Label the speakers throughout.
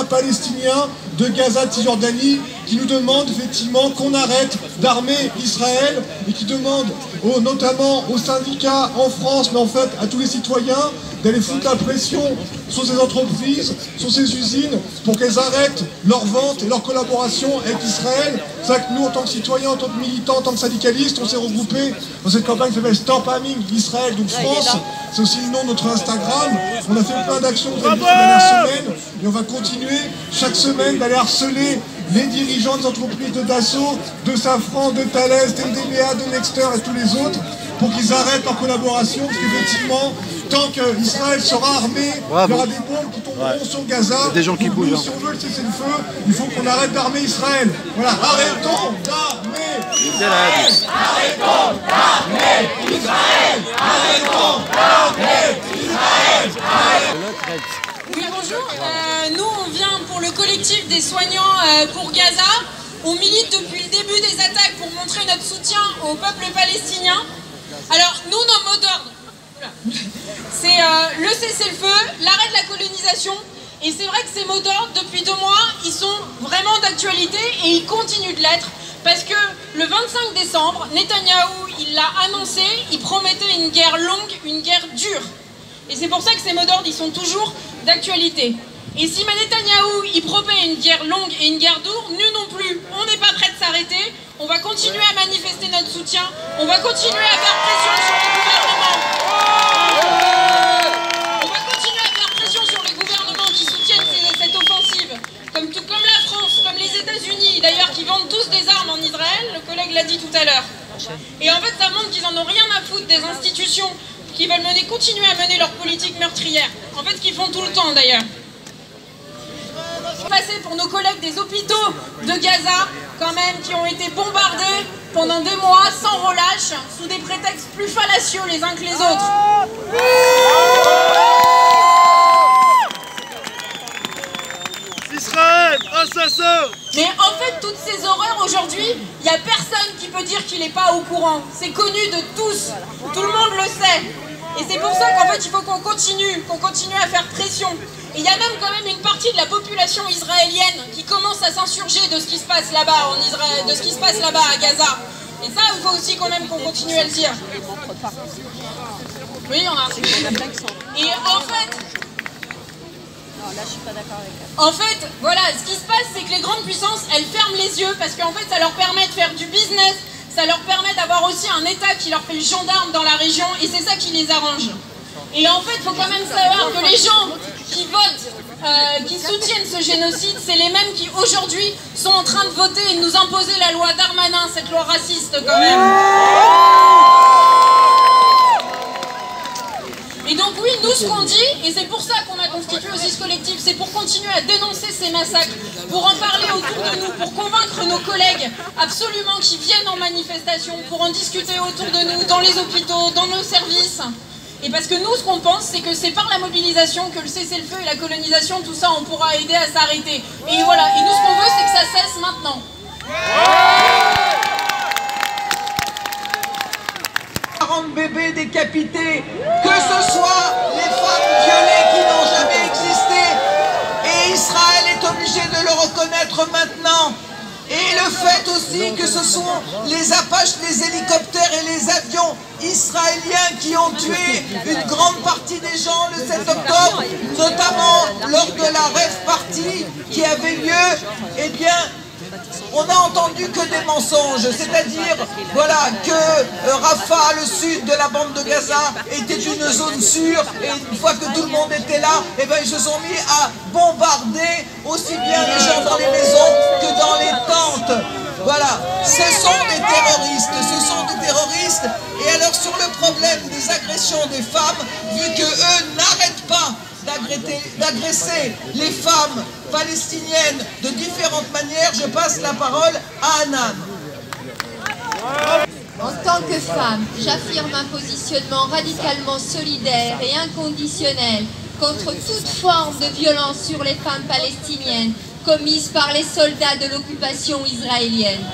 Speaker 1: Palestiniens de Gaza, de Cisjordanie, qui nous demandent effectivement qu'on arrête d'armer Israël et qui demandent notamment aux syndicats en France, mais en fait à tous les citoyens, d'aller foutre la pression sur ces entreprises, sur ces usines, pour qu'elles arrêtent leurs ventes et leur collaboration avec Israël. C'est vrai que nous, en tant que citoyens, en tant que militants, en tant que syndicalistes, on s'est regroupés dans cette campagne qui s'appelle Stop Arming Israël, donc France. C'est aussi le nom de notre Instagram. On a fait plein d'actions ces dernières semaines et on va continuer chaque semaine d'aller harceler les dirigeants des entreprises de Dassault, de Safran, de Thales, d'MDBA, de Nexter et tous les autres pour qu'ils arrêtent leur collaboration, parce qu'effectivement, tant qu'Israël sera armé, il y aura des bombes qui tomberont sur Gaza.
Speaker 2: Il y a des gens qui bougent.
Speaker 1: Si on veut le cessez-le-feu, il faut qu'on arrête d'armer Israël. Voilà, arrêtons d'armer Israël. Arrêtons d'armer Israël. Arrêtons d'armer Israël.
Speaker 3: Oui, bonjour. Nous, on vient pour le collectif des soignants pour Gaza. On milite depuis le début des attaques pour montrer notre soutien au peuple palestinien. Alors, nous, nos mots d'ordre, c'est le cessez-le-feu, l'arrêt de la colonisation. Et c'est vrai que ces mots d'ordre, depuis 2 mois, ils sont vraiment d'actualité et ils continuent de l'être. Parce que le 25 décembre, Netanyahou, il l'a annoncé, il promettait une guerre longue, une guerre dure. Et c'est pour ça que ces mots d'ordre, ils sont toujours d'actualité. Et si Netanyahou, il promet une guerre longue et une guerre dure, nous non plus, on n'est pas prêts de s'arrêter. On va continuer à manifester notre soutien. On va continuer à faire pression sur le gouvernement. On va continuer à faire pression sur les gouvernements qui soutiennent cette offensive. Comme la France, comme les États-Unis, d'ailleurs, qui vendent tous des armes en Israël. Le collègue l'a dit tout à l'heure. Et en fait, ça montre qu'ils en ont rien à foutre des institutions qui veulent continuer à mener leur politique meurtrière. En fait, ce qu'ils font tout le temps, d'ailleurs. Passer pour nos collègues des hôpitaux de Gaza, quand même, qui ont été bombardés pendant des mois sans relâche, sous des prétextes plus fallacieux les uns que les autres.
Speaker 2: Israël, assassin!
Speaker 3: Mais en fait, toutes ces horreurs aujourd'hui, il n'y a personne qui peut dire qu'il n'est pas au courant. C'est connu de tous, tout le monde le sait. Et c'est pour ça qu'en fait, il faut qu'on continue à faire pression. Et il y a même quand même une partie de la population israélienne qui commence à s'insurger de ce qui se passe là-bas en Israël, de ce qui se passe là-bas à Gaza. Et ça, il faut aussi quand même qu'on continue à le dire. Oui, on a. Et en fait...
Speaker 4: Là, je suis pas d'accord avec elle.
Speaker 3: En fait, voilà, ce qui se passe, c'est que les grandes puissances, elles ferment les yeux parce qu'en fait, ça leur permet de faire du business, ça leur permet d'avoir aussi un État qui leur fait le gendarme dans la région et c'est ça qui les arrange. Et en fait, il faut quand même savoir que les gens qui votent, qui soutiennent ce génocide, c'est les mêmes qui aujourd'hui sont en train de voter et de nous imposer la loi Darmanin, cette loi raciste quand même. Et donc oui, nous ce qu'on dit, et c'est pour ça qu'on a constitué aussi ce collectif, c'est pour continuer à dénoncer ces massacres, pour en parler autour de nous, pour convaincre nos collègues absolument qui viennent en manifestation, pour en discuter autour de nous, dans les hôpitaux, dans nos services. Et parce que nous, ce qu'on pense, c'est que c'est par la mobilisation que le cessez-le-feu et la colonisation, tout ça, on pourra aider à s'arrêter. Et voilà, et nous ce qu'on veut, c'est que ça cesse maintenant.
Speaker 5: 40 bébés décapités, que ce soit les femmes violées qui n'ont jamais existé, et Israël est obligé de le reconnaître maintenant. Et le fait aussi que ce sont les Apaches, les hélicoptères et les avions israéliens qui ont tué une grande partie des gens le 7 octobre, notamment lors de la rave party qui avait lieu, eh bien, on n'a entendu que des mensonges, c'est-à-dire voilà, que Rafah, le sud de la bande de Gaza, était une zone sûre et une fois que tout le monde était là, eh ben, ils se sont mis à bombarder aussi bien les gens dans les maisons que dans les tentes. Voilà, ce sont des terroristes, et alors sur le problème des agressions des femmes, vu qu'eux n'arrêtent pas d'agresser les femmes palestiniennes de différentes manières, je passe la parole à Anan.
Speaker 6: En tant que femme, j'affirme un positionnement radicalement solidaire et inconditionnel contre toute forme de violence sur les femmes palestiniennes commise par les soldats de l'occupation israélienne.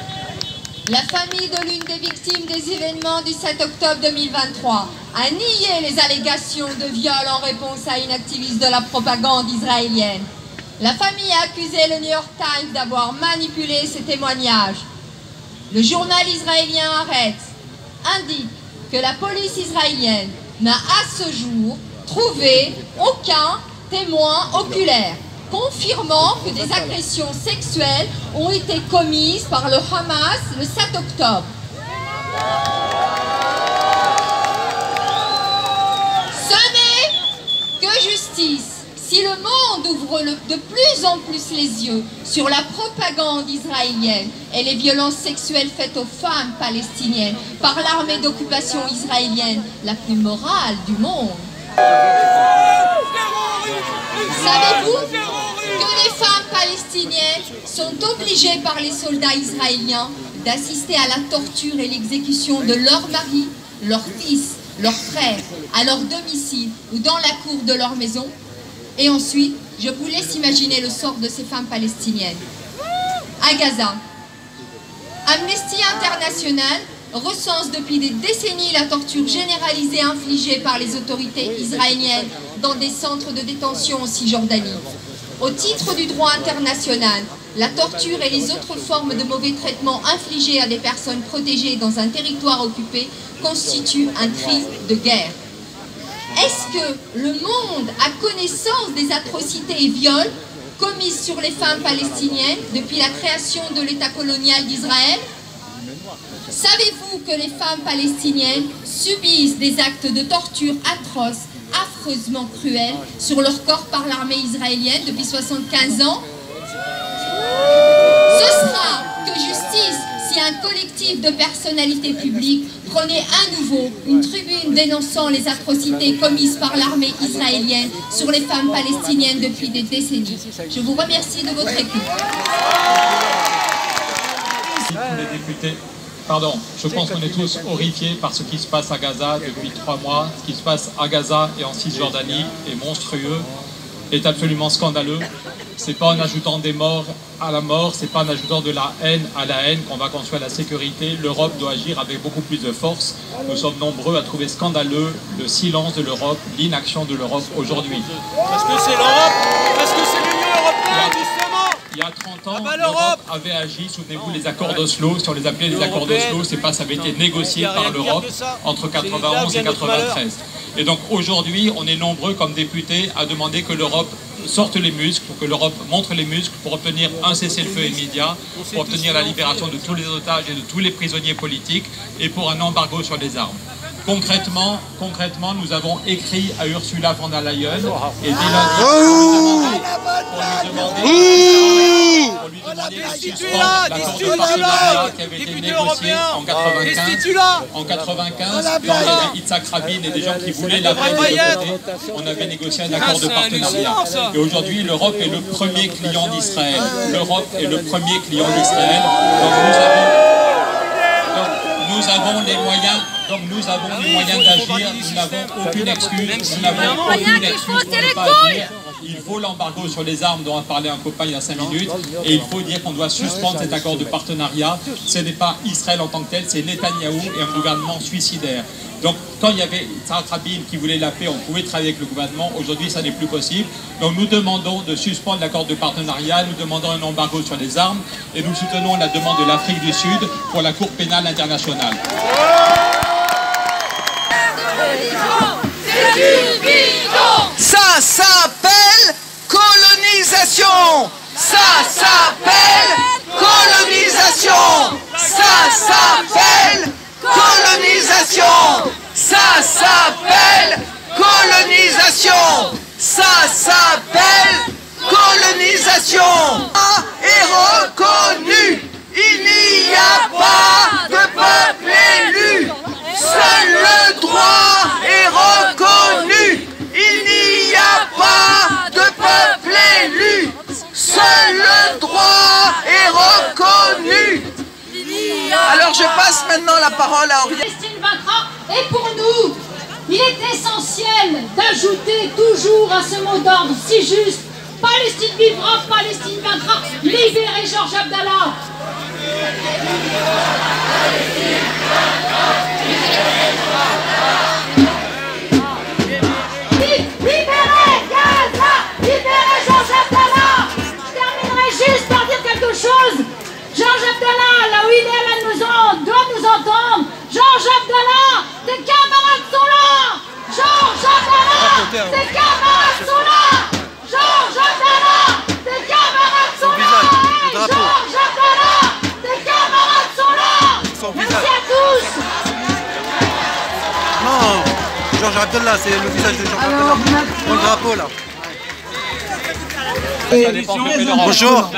Speaker 6: La famille de l'une des victimes des événements du 7 octobre 2023 a nié les allégations de viol en réponse à une activiste de la propagande israélienne. La famille a accusé le New York Times d'avoir manipulé ces témoignages. Le journal israélien Haaretz indique que la police israélienne n'a à ce jour trouvé aucun témoin oculaire, confirmant que des agressions sexuelles ont été commises par le Hamas le 7 octobre. Ce n'est que justice si le monde ouvre de plus en plus les yeux sur la propagande israélienne et les violences sexuelles faites aux femmes palestiniennes par l'armée d'occupation israélienne, la plus morale du monde. Savez-vous que les femmes palestiniennes sont obligées par les soldats israéliens d'assister à la torture et l'exécution de leurs maris, leurs fils, leurs frères, à leur domicile ou dans la cour de leur maison? Et ensuite, je vous laisse imaginer le sort de ces femmes palestiniennes. À Gaza, Amnesty International recense depuis des décennies la torture généralisée infligée par les autorités israéliennes dans des centres de détention en Cisjordanie. Au titre du droit international, la torture et les autres formes de mauvais traitements infligés à des personnes protégées dans un territoire occupé constituent un crime de guerre. Est-ce que le monde a connaissance des atrocités et viols commis sur les femmes palestiniennes depuis la création de l'État colonial d'Israël? Savez-vous que les femmes palestiniennes subissent des actes de torture atroces, affreusement cruels, sur leur corps par l'armée israélienne depuis 75 ans? Ce sera que justice si un collectif de personnalités publiques prenait à nouveau une tribune dénonçant les atrocités commises par l'armée israélienne sur les femmes palestiniennes depuis des décennies. Je vous remercie de votre écoute.
Speaker 7: Les députés, pardon, je pense qu'on est tous horrifiés par ce qui se passe à Gaza depuis 3 mois. Ce qui se passe à Gaza et en Cisjordanie est monstrueux, est absolument scandaleux. C'est pas en ajoutant des morts à la mort, c'est pas en ajoutant de la haine à la haine qu'on va construire la sécurité. L'Europe doit agir avec beaucoup plus de force. Nous sommes nombreux à trouver scandaleux le silence de l'Europe, l'inaction de l'Europe aujourd'hui.
Speaker 2: Parce que c'est l'Europe, parce que c'est l'Union européenne, justement.
Speaker 7: Il y a 30 ans, l'Europe avait agi, souvenez-vous, les accords d'Oslo, si on les appelait les accords d'Oslo, c'est pas, ça avait été négocié par l'Europe entre 91 et 93. Et donc aujourd'hui, on est nombreux comme députés à demander que l'Europe sorte les muscles, que l'Europe montre les muscles pour obtenir un cessez-le-feu immédiat, pour obtenir la libération de tous les otages et de tous les prisonniers politiques et pour un embargo sur les armes. Concrètement, nous avons écrit à Ursula von der Leyen et dès lundi, pour lui demander de suspendre l'accord de partenariat qui avait été négocié en 95, quand il y avait Yitzhak Rabin et des gens qui voulaient la paix de l'autre côté, on avait négocié un accord de partenariat. Et aujourd'hui, l'Europe est le premier client d'Israël. L'Europe est le premier client d'Israël. Nous avons les moyens. Donc nous avons les moyens d'agir, nous n'avons aucune excuse, nous n'avons aucune excuse pour ne pas agir. Il faut l'embargo sur les armes dont a parlé un copain il y a 5 minutes et il faut dire qu'on doit suspendre cet accord de partenariat. Ce n'est pas Israël en tant que tel, c'est Netanyahou et un gouvernement suicidaire. Donc quand il y avait Yitzhak Rabin qui voulait la paix, on pouvait travailler avec le gouvernement. Aujourd'hui, ça n'est plus possible. Donc nous demandons de suspendre l'accord de partenariat, nous demandons un embargo sur les armes et nous soutenons la demande de l'Afrique du Sud pour la Cour pénale internationale.
Speaker 5: Ça s'appelle colonisation. Ça s'appelle colonisation. Ça s'appelle colonisation. Ça s'appelle colonisation. Ça s'appelle colonisation. Est reconnu. Il n'y a pas de peuple élu. Seul le droit est reconnu. Il n'y a pas de peuple élu. Seul le droit est reconnu. Alors je passe maintenant la parole à Oriane.
Speaker 8: Palestine vaincra. Et pour nous, il est essentiel d'ajouter toujours à ce mot d'ordre si juste: Palestine vivra, Palestine vaincra. Libérez Georges Abdallah. Libérez Gaza. Libérez Georges Abdallah. doit nous entendre. Georges Abdallah, tes camarades sont là. Georges Abdallah, tes camarades sont là. Georges Abdallah, tes camarades sont là. Georges Abdallah, tes camarades sont là. Merci à tous.
Speaker 9: Non, Georges Abdallah, c'est le visage de Georges Abdallah. Dans le drapeau là. Bonjour,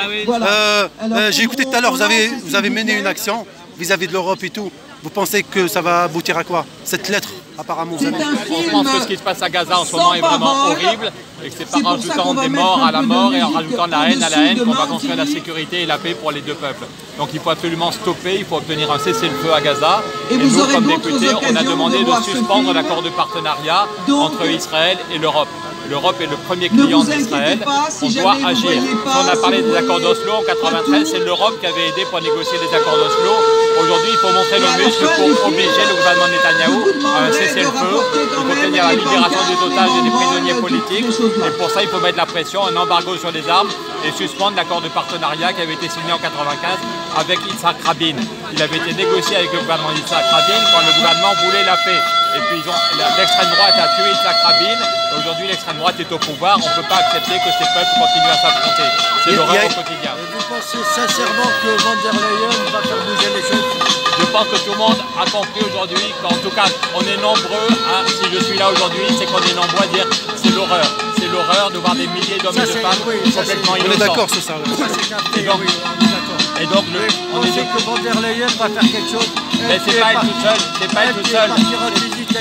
Speaker 9: j'ai écouté tout à l'heure, vous avez mené une action vis-à-vis de l'Europe et tout. Vous pensez que ça va aboutir à quoi? Cette lettre, apparemment, vous avez...
Speaker 7: Je pense que ce qui se passe à Gaza en ce moment est vraiment horrible et que c'est par rajoutant des morts à la mort et en rajoutant de la haine à la haine qu'on va construire la sécurité et la paix pour les deux peuples. Donc il faut absolument stopper, il faut obtenir un cessez-le-feu à Gaza. Et nous, comme députés, on a demandé de suspendre l'accord de partenariat entre Israël et l'Europe. L'Europe est le premier client d'Israël, on doit agir. On a parlé des accords d'Oslo en 93, c'est l'Europe qui avait aidé pour négocier les accords d'Oslo. Aujourd'hui, il faut montrer le muscle pour obliger le gouvernement Netanyahou à un cessez-le-feu. Il faut obtenir la libération des otages et des prisonniers politiques. Et pour ça, il faut mettre la pression, un embargo sur les armes et suspendre l'accord de partenariat qui avait été signé en 1995 avec Yitzhak Rabin. Il avait été négocié avec le gouvernement d'Yitzhak Rabin quand le gouvernement voulait la paix. Et puis l'extrême droite a tué Yitzhak Rabin. Aujourd'hui, l'extrême droite est au pouvoir. On ne peut pas accepter que ces peuples continuent à s'affronter. C'est l'horreur au quotidien.
Speaker 9: Vous pensez sincèrement que Van der Leyen va faire bouger les choses?
Speaker 7: Je pense que tout le monde a compris aujourd'hui qu'en tout cas, on est nombreux, si je suis là aujourd'hui, c'est qu'on est nombreux à dire c'est l'horreur. C'est l'horreur de voir des milliers d'hommes et de femmes complètement innocents.
Speaker 9: On est d'accord sur ça.
Speaker 7: Et donc,
Speaker 9: on sait que Van der Leyen va faire quelque chose.
Speaker 7: Mais c'est pas elle tout seul, c'est pas elle tout seul.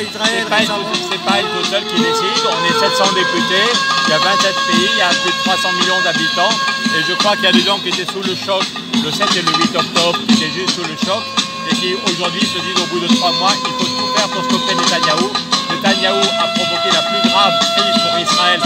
Speaker 7: C'est pas elle tout seul qui décide. On est 700 députés, il y a 27 pays, il y a plus de 300 millions d'habitants. Et je crois qu'il y a des gens qui étaient sous le choc le 7 et le 8 octobre, qui étaient juste sous le choc, et qui aujourd'hui se disent au bout de 3 mois, il faut tout faire pour stopper Netanyahou. Netanyahou a provoqué la plus grave crise pour Israël.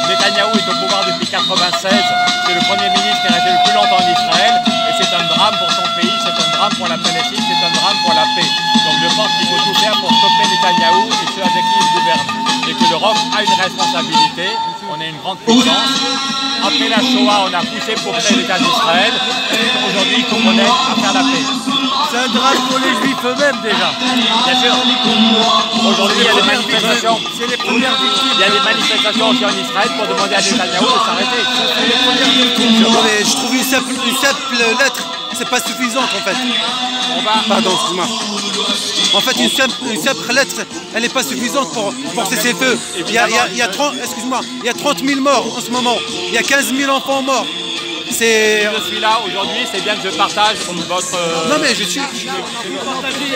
Speaker 7: Netanyahou est au pouvoir depuis 1996, c'est le premier ministre qui est resté le plus longtemps en Israël, et c'est un drame pour son pays, c'est un drame pour la Palestine, c'est un drame pour la paix. Donc je pense qu'il faut tout faire pour stopper Netanyahou et ceux avec qui il gouverne. Et que l'Europe a une responsabilité, on est une grande puissance. Après la Shoah, on a poussé pour créer l'État d'Israël. Aujourd'hui, il faut qu'on aide à faire la paix.
Speaker 9: C'est un drame pour les Juifs eux-mêmes déjà.
Speaker 7: Bien sûr. Aujourd'hui, il y a des manifestations.
Speaker 9: C'est les premières victimes.
Speaker 7: Il y a des manifestations aussi en Israël pour demander à Netanyahou de s'arrêter.
Speaker 9: C'est les premières victimes. Je trouve une simple lettre, c'est pas suffisant en fait. Pardon, excuse-moi. En fait, une simple lettre, elle n'est pas suffisante pour cesser le feu. Il y a 30 000 morts en ce moment. Il y a 15 000 enfants morts.
Speaker 7: Je suis là aujourd'hui, c'est bien que je partage votre...
Speaker 9: Non mais je suis...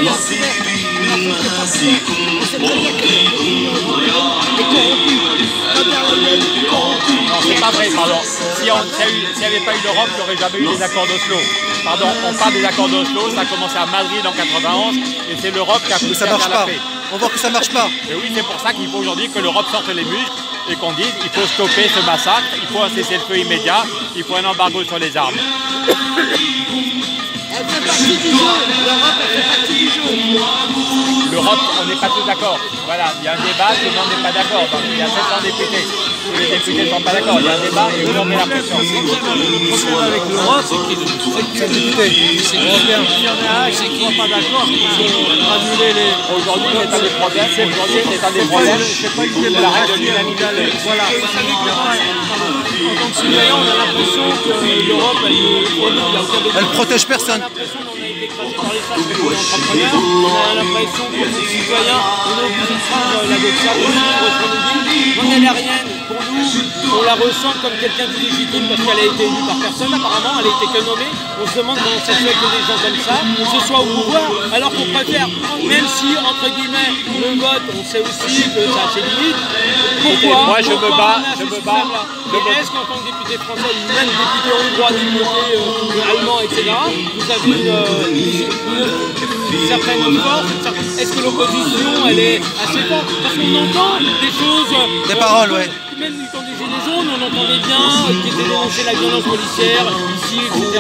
Speaker 7: Non, c'est pas vrai, pardon. S'il n'y avait pas eu l'Europe, il n'y aurait jamais eu les accords d'Oslo. Pardon, on parle des accords d'Oslo, ça a commencé à Madrid en 91, et c'est l'Europe qui a poussé à faire la paix.
Speaker 9: On voit que ça marche pas.
Speaker 7: Et oui, c'est pour ça qu'il faut aujourd'hui que l'Europe sorte les muscles et qu'on dise il faut stopper ce massacre, il faut un cessez-le-feu immédiat, il faut un embargo sur les armes.
Speaker 10: Elle fait partie du jeu. L'Europe, elle fait partie du jeu.
Speaker 7: L'Europe, on n'est pas tous d'accord. Voilà, il y a un débat, tout le monde n'est pas d'accord. Il y a 700 députés. Tous les députés ne sont pas d'accord. Il y a un débat et on met la pression.
Speaker 9: Le problème avec l'Europe, c'est qu'il y a des députés. C'est qu'il y en a un qui ne sont pas d'accord. Il faut annuler les...
Speaker 7: Aujourd'hui, l'état des problèmes, c'est la règle de l'unanimité.
Speaker 9: Voilà. En tant que citoyen, on a l'impression que l'Europe, elle ne protège personne.
Speaker 10: On a l'impression qu'on a été écrasé par les sages pour les entrepreneurs. On a l'impression que les citoyens, on est obligé de prendre la doxa pour ce qu'on nous dit. J'en ai l'aérienne, pour nous, on la ressent comme quelqu'un de légitime parce qu'elle a été élue par personne apparemment, elle a été que nommée. On se demande comment ça se fait que des gens comme ça ce soit au pouvoir, alors qu'on préfère, même si, entre guillemets, le vote, on sait aussi que ça a ses limites. Pourquoi?
Speaker 7: Moi, je me bats.
Speaker 10: Est-ce qu'en tant que député français, ou même député hongrois, député allemand, etc., vous avez une certaine force? Est-ce que l'opposition, elle est assez forte? Parce qu'on entend des choses...
Speaker 9: Des paroles, ouais.
Speaker 10: Même du temps des Gilets jaunes, on entendait bien qu'ils étaient dénoncés la violence policière, ici, etc.,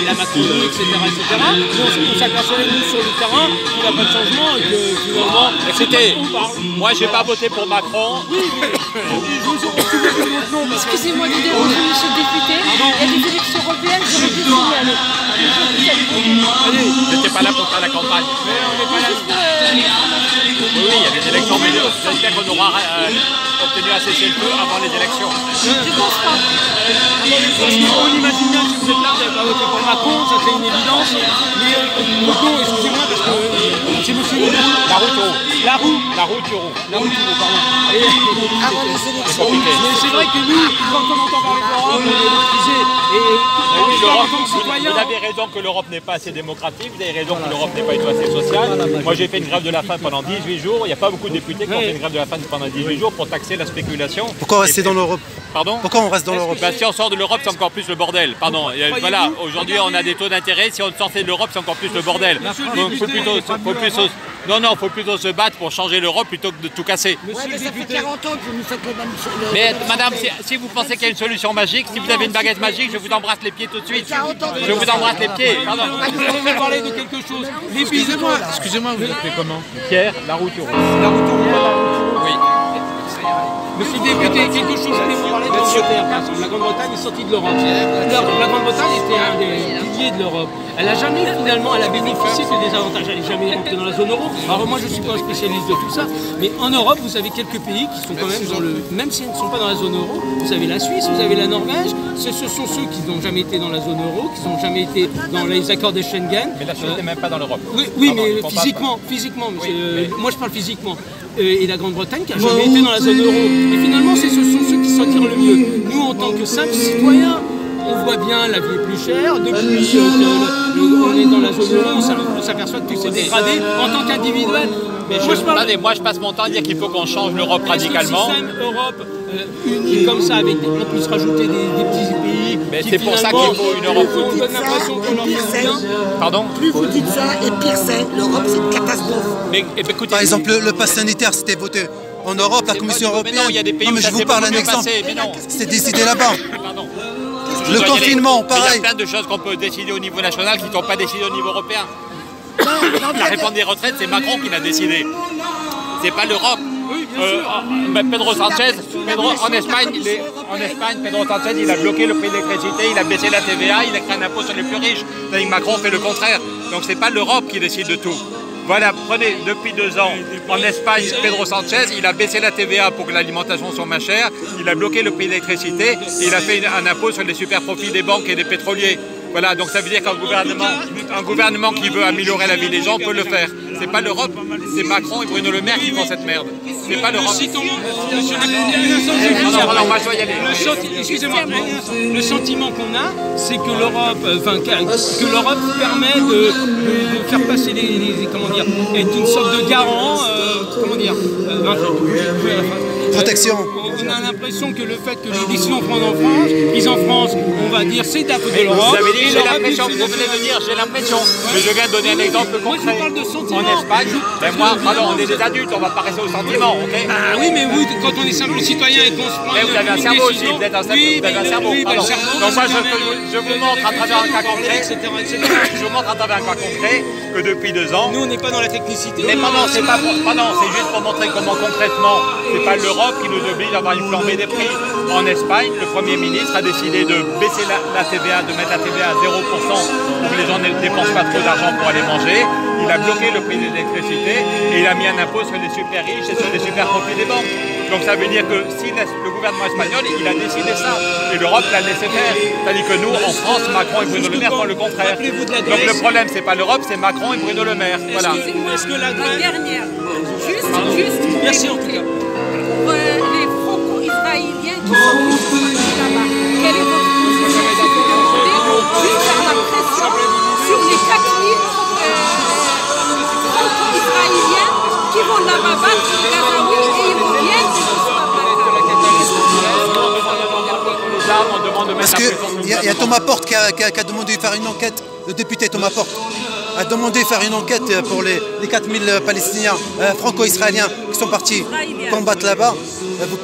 Speaker 10: la Macronie, etc., etc. On s'apercevait, nous, sur le terrain, qu'il n'y a pas de changement et que, finalement,
Speaker 7: c'était... Moi, je n'ai pas voté pour Macron.
Speaker 10: Oui, mais je me souviens de votre nom.
Speaker 11: Excusez-moi de déranger, monsieur le député. Il y a des élections européennes, j'aurais pu signaler.
Speaker 7: à la campagne.
Speaker 10: Mais on n'est pas là.
Speaker 7: Oui, il y a des élections, mais j'espère qu'on aura obtenu un cessez-le-feu avant les élections.
Speaker 3: Je pense pas.
Speaker 10: On imagine bien que si vous êtes là, vous n'avez pas voté pour Macron, ça c'est une évidence. Mais Legault, excusez-moi, parce que c'est monsieur Legault.
Speaker 7: La route au
Speaker 10: La roue.
Speaker 7: La route au
Speaker 10: La route, pardon. Mais c'est vrai que nous, quand on entend parler d'Europe, on est électrisé. Et
Speaker 7: oui,
Speaker 10: en tant que citoyen.
Speaker 7: vous avez raison que l'Europe n'est pas assez démocratique, vous avez raison que l'Europe n'est pas assez sociale. Moi j'ai fait une grève de la faim pendant 18 jours, il n'y a pas beaucoup de députés qui ont fait une grève de la faim pendant 18 jours pour taxer la spéculation.
Speaker 9: Pourquoi rester dans l'Europe?
Speaker 7: Pardon?
Speaker 9: Pourquoi on reste dans l'Europe?
Speaker 7: Si on sort de l'Europe, c'est encore plus le bordel. Pardon. Voilà, aujourd'hui on a des taux d'intérêt, si on sortait de l'Europe, c'est encore plus le bordel. Donc faut plutôt se battre pour changer l'Europe plutôt que de tout casser.
Speaker 11: Ça fait 40 ans que vous nous faites le même...
Speaker 7: Mais madame, si vous pensez qu'il y a une solution magique, si vous avez une baguette magique, je vous embrasse les pieds tout de suite. Je vous embrasse les pieds. Pardon.
Speaker 10: Je vais parler de quelque chose.
Speaker 9: Excusez-moi, vous appelez comment?
Speaker 7: Pierre Larouturou.
Speaker 10: Oui. Monsieur le député, quelque chose, je voulais vous parler de l'Angleterre, par exemple. La Grande-Bretagne est sortie de l'Europe. La Grande-Bretagne était un des piliers de l'Europe. Elle a jamais, finalement, elle a bénéficié de des avantages. Elle n'est jamais rentrée dans la zone euro. Alors moi, je ne suis pas un spécialiste de tout ça. Mais en Europe, vous avez quelques pays qui sont quand même dans le... Même s'ils ne sont pas dans la zone euro, vous avez la Suisse, vous avez la Norvège. Ce sont ceux qui n'ont jamais été dans la zone euro, qui n'ont jamais été dans les accords de Schengen.
Speaker 7: Mais la Suisse n'est même pas dans l'Europe.
Speaker 10: Oui, mais physiquement. Moi, je parle physiquement. Et la Grande-Bretagne qui n'a jamais été dans la zone euro. Et finalement, ce sont ceux qui s'en tirent le mieux. Nous, en tant que simples citoyens, on voit bien la vie est plus chère. Depuis qu'on est dans la zone euro, on s'aperçoit que tout s'est dégradé en tant qu'individuel.
Speaker 7: Mais moi, je passe mon temps à dire qu'il faut qu'on change l'Europe radicalement.
Speaker 10: Le système Europe uni comme ça, avec on peut se rajouter des petits pays.
Speaker 7: Mais c'est pour ça qu'il faut une Europe.
Speaker 10: On donne l'impression qu'on leur fait bien.
Speaker 7: Pardon?
Speaker 11: Plus vous dites ça, et pire c'est. L'Europe, c'est une catastrophe.
Speaker 7: Mais, écoutez,
Speaker 9: par exemple, le pass sanitaire, c'était voté en Europe, la Commission européenne.
Speaker 7: Non, il y a des pays
Speaker 9: mais je vous parle un exemple. C'était décidé là-bas.
Speaker 7: Pardon.
Speaker 9: Le confinement, pareil.
Speaker 7: Il y a plein de choses qu'on peut décider au niveau national qui ne sont pas décidées au niveau européen. La réforme des retraites, c'est Macron qui l'a décidé. C'est pas l'Europe. Pedro Sanchez, en Espagne, Pedro Sanchez, il a bloqué le prix de l'électricité, il a baissé la TVA, il a créé un impôt sur les plus riches. C'est-à-dire que Macron fait le contraire. Donc c'est pas l'Europe qui décide de tout. Voilà, prenez, depuis 2 ans, en Espagne, Pedro Sanchez, il a baissé la TVA pour que l'alimentation soit moins chère, il a bloqué le prix de l'électricité et il a fait un impôt sur les super profits des banques et des pétroliers. Voilà, donc ça veut dire qu'un gouvernement qui veut améliorer la vie des gens peut le faire. C'est pas l'Europe, c'est Macron et Bruno Le Maire qui font cette merde. C'est pas l'Europe.
Speaker 10: Excusez-moi, le sentiment qu'on a, c'est que l'Europe permet de faire passer comment dire, être une sorte de garant, comment dire,
Speaker 9: protection.
Speaker 10: On a l'impression que le fait que les décisions prennent en France, prises en France, on va dire c'est un peu de l'Europe.
Speaker 7: Vous avez dit j'ai l'impression, vous venez de dire j'ai l'impression. Mais je viens de donner un exemple concret.
Speaker 10: Moi je parle de sentiment.
Speaker 7: En Espagne, on est des adultes, on va pas rester au sentiment, ok?
Speaker 10: Ah oui, mais vous, quand on est simple citoyen et qu'on se prend
Speaker 7: vous avez un cerveau aussi, vous êtes un cerveau.
Speaker 10: Oui,
Speaker 7: vous avez un cerveau. Donc moi je vous montre à travers un cas concret, je vous montre à travers un cas concret que depuis 2 ans.
Speaker 10: Nous on n'est pas dans la technicité.
Speaker 7: Mais pardon, c'est juste pour montrer comment concrètement, c'est pas l'Europe qui nous oblige à avoir une flambée des prix. En Espagne, le Premier ministre a décidé de baisser la TVA, de mettre la TVA à 0% pour que les gens ne dépensent pas trop d'argent pour aller manger. Il a bloqué le prix de l'électricité et il a mis un impôt sur les super riches et sur les super profits des banques. Donc ça veut dire que si le gouvernement espagnol, il a décidé ça et l'Europe l'a laissé faire. C'est-à-dire que nous, en France, Macron et Bruno Le Maire font le contraire. Donc le problème, c'est pas l'Europe, c'est Macron et Bruno Le Maire. Voilà.
Speaker 10: Est-ce que la
Speaker 3: dernière, juste,
Speaker 10: merci en tout cas.
Speaker 3: Pour les franco-israéliens qui sont là-bas, quelle est votre position? Juste faire la pression sur les 4000 franco-israéliens qui vont là-bas battre les Gazaouis et ils reviennent
Speaker 9: Parce qu'il y a Thomas Porte qui a demandé de faire une enquête, le député Thomas Porte a demandé de faire une enquête pour les 4000 Palestiniens franco-israéliens qui sont partis combattre là-bas.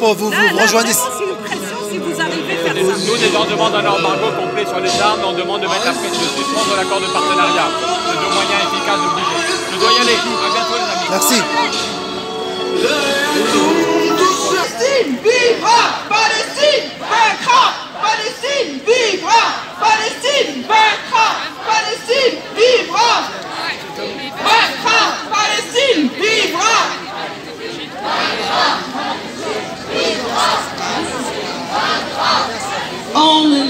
Speaker 9: Vous rejoignez.
Speaker 3: Si vous arrivez à faire ça.
Speaker 7: Nous, les gens demandent un embargo complet sur les armes, on demande de mettre la pression, de suspendre l'accord de partenariat. C'est 2 moyens efficaces de bouger. Je dois y aller. À bientôt, les amis.
Speaker 9: Merci.
Speaker 5: Palestine vivra! Palestine vaincra! Palestine vivra! Palestine vaincra! Palestine vivra!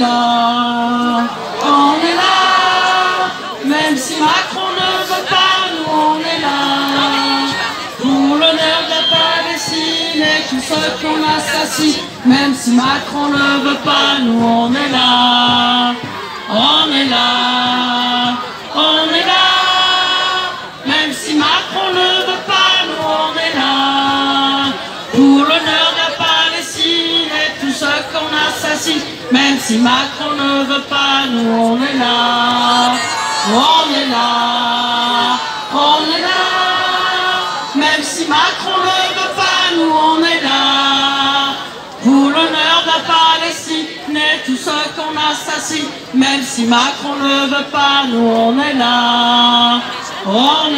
Speaker 5: là, on est là, même si Macron ne veut pas, nous on est là, pour l'honneur de la Palestine et tous ceux qu'on assassine, même si Macron ne veut pas, nous on est là, on est là, on est là, même si Macron ne veut pas, nous on est là, pour l'honneur de la Palestine et tous ceux qu'on assassine, même si Macron ne veut pas, nous on est là, on est là, on est là, même si Macron ne veut pas, nous on est là, pour l'honneur de la Palestine et tous ceux qu'on assassine, même si Macron ne veut pas, nous on est là, on